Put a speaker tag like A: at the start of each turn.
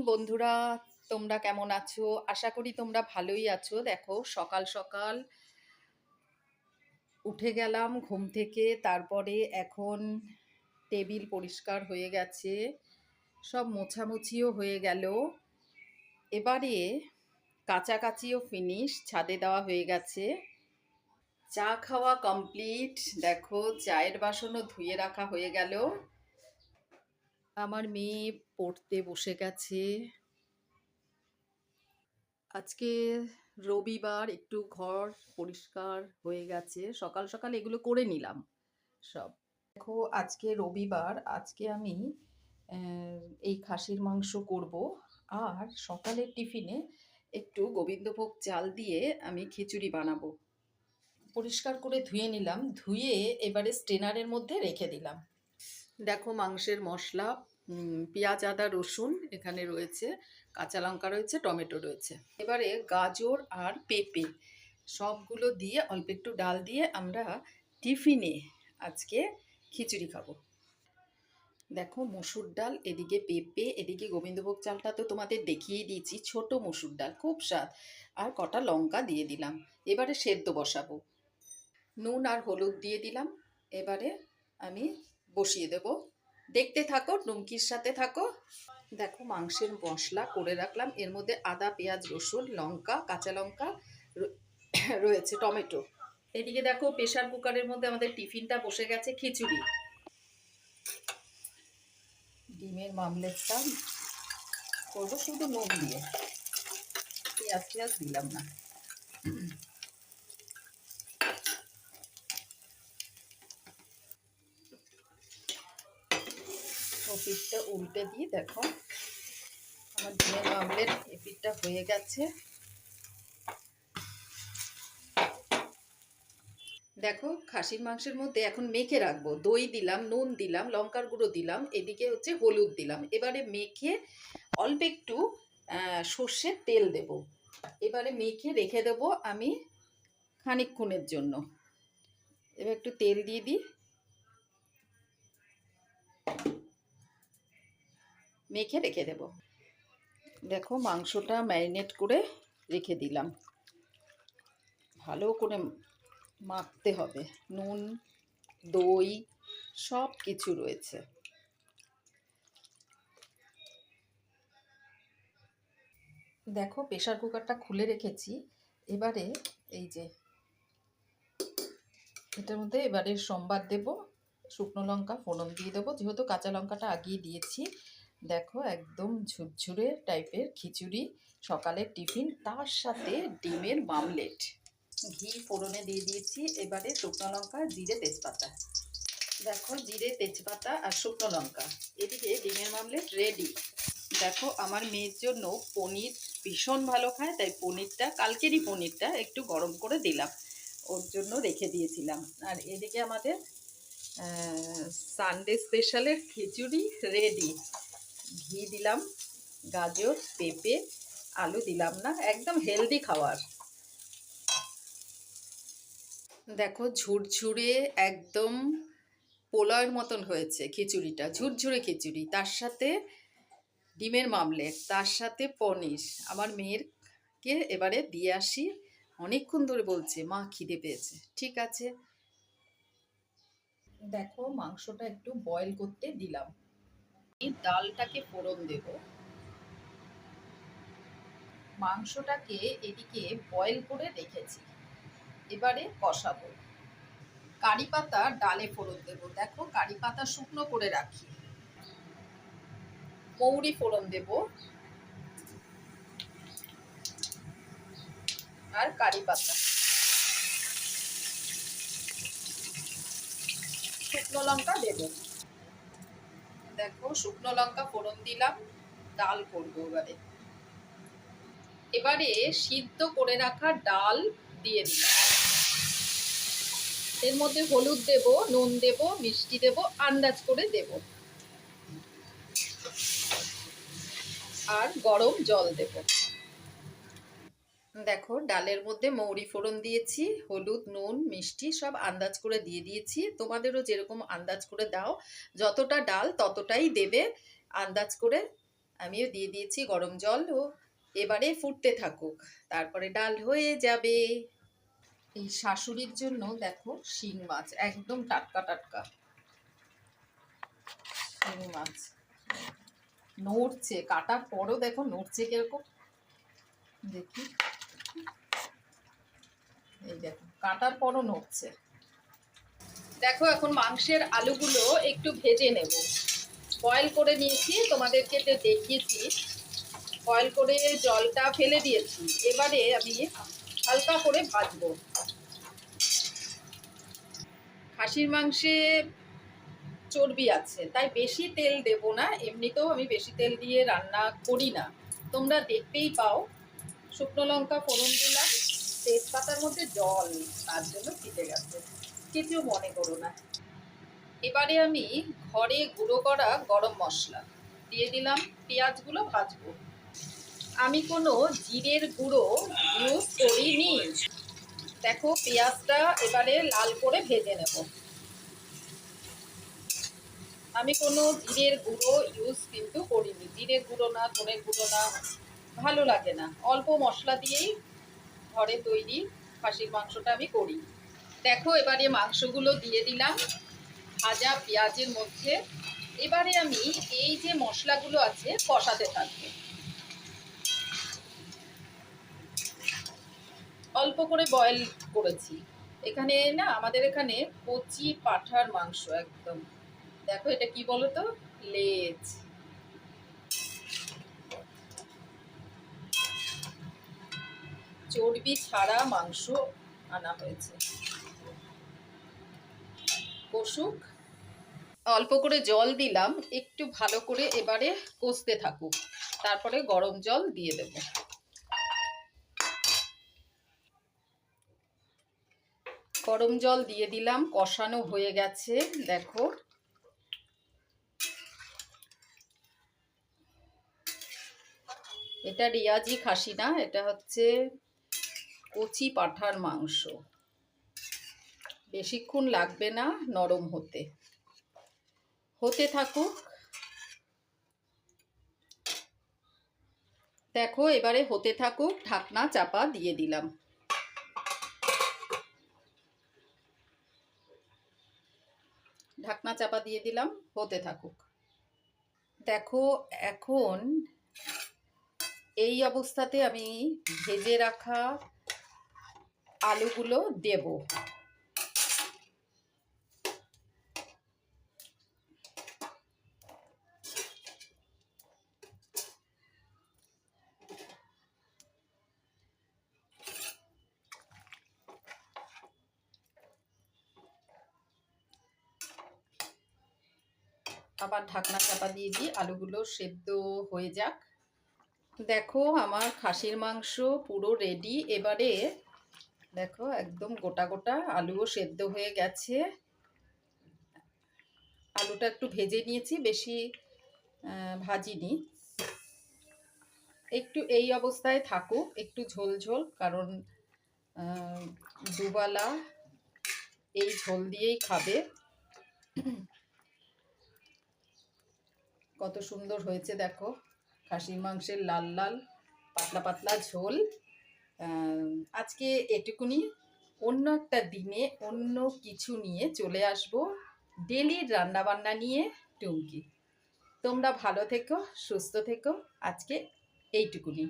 A: বন্ধুরা, তোমরা কেমন আছো? আশা করি তোমরা ভালোই আছো। দেখো, সকাল সকাল উঠে গেলাম ঘুম থেকে। তারপরে এখন টেবিল পরিষ্কার হয়ে গেছে, সব মোছামুছিও হয়ে গেল। এবারে কাচাকাচিও ফিনিশ, ছাদে দেওয়া হয়ে গেছে। চা খাওয়া কমপ্লিট। দেখো, চায়ের বাসনও ধুয়ে রাখা হয়ে গেল। আমার মেয়ে পড়তে বসে গেছে। আজকে রবিবার, একটু ঘর পরিষ্কার হয়ে গেছে। সকাল সকাল এগুলো করে নিলাম সব। দেখো, আজকে রবিবার, আজকে আমি এই খাসির মাংস করব। আর সকালের টিফিনে একটু গোবিন্দভোগ চাল দিয়ে আমি খিচুড়ি বানাবো। পরিষ্কার করে ধুয়ে নিলাম, ধুয়ে এবারে স্ট্রেনারের মধ্যে রেখে দিলাম। দেখো, মাংসের মশলা, পেঁয়াজ আদা রসুন এখানে রয়েছে, কাঁচা লঙ্কা রয়েছে, টমেটো রয়েছে। এবারে গাজর আর পেঁপে সবগুলো দিয়ে অল্প একটু ডাল দিয়ে আমরা টিফিনে আজকে খিচুড়ি খাবো। দেখো, মসুর ডাল, এদিকে পেঁপে, এদিকে গোবিন্দভোগ চালটা তো তোমাদের দেখিয়ে দিয়েছি, ছোট মসুর ডাল, খুব স্বাদ। আর কটা লঙ্কা দিয়ে দিলাম। এবারে সেদ্ধ বসাবো। নুন আর হলুদ দিয়ে দিলাম। এবারে আমি বসিয়ে দেব। দেখতে থাকো, টুমকির সাথে থাকো। দেখো, মাংসের মশলা করে রাখলাম। এর মধ্যে আদা, পেঁয়াজ, রসুন, লঙ্কা, কাঁচা লঙ্কা রয়েছে, টমেটো। এদিকে দেখো, প্রেশার কুকারের মধ্যে আমাদের টিফিনটা বসে গেছে, খিচুড়ি। ডিমের মামলেটটা করবো শুধু নুন দিয়ে, পেঁয়াজ টেয়াজ দিলাম না। ও পিঠটা উল্টে দিই। দেখো, আমার ডিমের মামলেট এই পিঠটা হয়ে গেছে। দেখো, খাসির মাংসের মধ্যে এখন মেখে রাখবো। দই দিলাম, নুন দিলাম, লঙ্কার গুঁড়ো দিলাম, এদিকে হচ্ছে হলুদ দিলাম। এবারে মেখে অল্প একটু সর্ষের তেল দেব। এবারে মেখে রেখে দেবো আমি খানিকক্ষণের জন্য। এবার একটু তেল দিয়ে দিই, মেখে রেখে দেব। দেখো, মাংসটা ম্যারিনেট করে রেখে দিলাম। ভালো করে মাখতে হবে। নুন, দই সব কিছু রয়েছে। দেখো, প্রেশার কুকারটা খুলে রেখেছি। এবারে এই যে এটার মধ্যে এবারে সম্বাদ দেব, শুকনো লঙ্কা ফোড়ন দিয়ে দেবো, যেহেতু কাঁচা লঙ্কাটা আগিয়ে দিয়েছি। দেখো, একদম ঝুরঝুরে টাইপের খিচুড়ি, সকালের টিফিন, তার সাথে ডিমের মামলেট। ঘি ফোড়নে দিয়ে দিয়েছি। এবারে শুকনো লঙ্কা, জিরে, তেজপাতা। দেখো, জিরে, তেজপাতা আর শুকনো লঙ্কা, এদিকে ডিমের মামলেট রেডি। দেখো, আমার মেয়ের জন্য পনির ভীষণ ভালো খায়, তাই পনিরটা, কালকেরই পনিরটা একটু গরম করে দিলাম, ওর জন্য রেখে দিয়েছিলাম। আর এদিকে আমাদের সানডে স্পেশালের খিচুড়ি রেডি। ঘি দিলাম, গাজর, পেঁপে, আলু দিলাম না, একদম হেলদি খাবার। দেখো, ঝুরঝুরে একদম পোলাওয়ের মতন হয়েছে খিচুড়িটা, ঝুরঝুরে খিচুড়ি, তার সাথে ডিমের মামলেট, তার সাথে পনির। আমার মেয়েরকে এবারে দিয়ে আসি। অনেকক্ষণ ধরে বলছে মা খিদে পেয়েছে। ঠিক আছে। দেখো, মাংসটা একটু বয়েল করতে দিলাম। এই ডালটাকে ফোড়ন দেব। মাংসটাকে এদিকে বয়েল করে রেখেছি, এবারে কষাবো। কারি পাতা ডালে ফোড়ন দেব। দেখো, কারি পাতা শুকনো করে রাখি। মৌরি ফোড়ন দেব আর কারি পাতা, শুকনো লঙ্কা দেব। দেখো, শুকনো লঙ্কা ফোড়ন দিলাম, ডাল করবো এবারে। এবারে সিদ্ধ করে রাখা ডাল দিয়ে দিলাম। এর মধ্যে হলুদ দেব, নুন দেব, মিষ্টি দেব, আন্দাজ করে দেব, আর গরম জল দেব। দেখো, ডালের মধ্যে মৌরি ফোড়ন দিয়েছি, হলুদ, নুন, মিষ্টি সব আন্দাজ করে দিয়ে দিয়েছি। তোমাদেরও যেরকম আন্দাজ করে দাও, যতটা ডাল ততটাই দেবে আন্দাজ করে। আমিও দিয়ে দিয়েছি গরম জল, ও এবারে ফুটতে থাকুক, তারপরে ডাল হয়ে যাবে। এই শাশুড়ির জন্য দেখো শিং মাছ, একদম টাটকা টাটকা শিং মাছ, নড়ছে, কাটার পরও দেখো নড়ছে কিরকম, দেখি, এই দেখো কাটার পরও নড়ছে। দেখো এখন মাংসের আলুগুলো একটু ভেজে নেব, বয়েল করে নিয়েছি, তোমাদেরকে তো দেখিয়েছি, বয়েল করে জলটা ফেলে দিয়েছি, এবারে আমি হালকা করে ভাজবো। খাসির মাংসে চর্বি আছে, তাই বেশি তেল দেব না, এমনিতেও আমি বেশি তেল দিয়ে রান্না করি না, তোমরা দেখতেই পাও। শুকনো লঙ্কা ফোড়ন দিলাম, তেজপাতার মধ্যে জল, তার জন্য ফিটে গেছে, কিছু মনে করো না। এবারে আমি ঘরে গুঁড়ো করা গরম মশলা দিয়ে দিলাম, পেঁয়াজগুলো ভাজবো। আমি কোনো জিরের গুঁড়ো ইউজ করিনি। দেখো পেঁয়াজটা এবারে লাল করে ভেজে নেব। আমি কোনো জিরের গুঁড়ো ইউজ কিন্তু করিনি, জিরের গুঁড়ো না, ধনের গুঁড়ো না, ভালো লাগে না, অল্প মশলা দিয়েই ঘরে তৈরি খাসির মাংসটা আমি করি। দেখো এবারে মাংসগুলো দিয়ে দিলাম ভাজা পেঁয়াজের মধ্যে। এবারে আমি এই যে মশলাগুলো আছে কষাতে থাকবো, অল্প করে বয়েল করেছি। এখানে না আমাদের এখানে কচি পাঁঠার মাংস একদম, দেখো এটা কি বলতো, লেজ, চর্বি ছাড়া মাংস আনা হয়েছে, কষুক। অল্প করে জল দিলাম, একটু ভালো করে এবারে কষতে থাকুক, তারপরে গরম জল দিয়ে দেব। গরম জল দিয়ে দিলাম, কষানো হয়ে গেছে, দেখো এটা রিয়াজি খাসি না, এটা হচ্ছে কচি পাঁঠার মাংস, বেশিক্ষণ লাগবে না নরম হতে, হতে থাকুক। দেখো এবারে হতে থাকুক, ঢাকনা চাপা দিয়ে দিলাম। ঢাকনা চাপা দিয়ে দিলাম, হতে থাকুক। দেখো এখন এই অবস্থাতে আমি ভেজে রাখা আলুগুলো দেব। আবার ঢাকনা চাপা দিয়ে দিই, আলুগুলো সেদ্ধ হয়ে যাক। দেখো আমার খাসির মাংস পুরো রেডি। এবারে দেখো একদম গোটা গোটা আলুও সেদ্ধ হয়ে গেছে, আলুটা একটু ভেজে নিয়েছি, বেশি ভাজিনি। একটু এই অবস্থায় থাকুক, একটু ঝোল ঝোল, কারণ দুবেলা এই ঝোল দিয়েই খাবে। কত সুন্দর হয়েছে দেখো, খাসির মাংসের লাল লাল পাতলা পাতলা ঝোল। আজকে এটুকুনি, অন্য একটা দিনে অন্য কিছু নিয়ে চলে আসবো, ডেলির রান্নাবান্না নিয়ে টুমকি। তোমরা ভালো থেকো, সুস্থ থেকো, আজকে এইটুকুনি।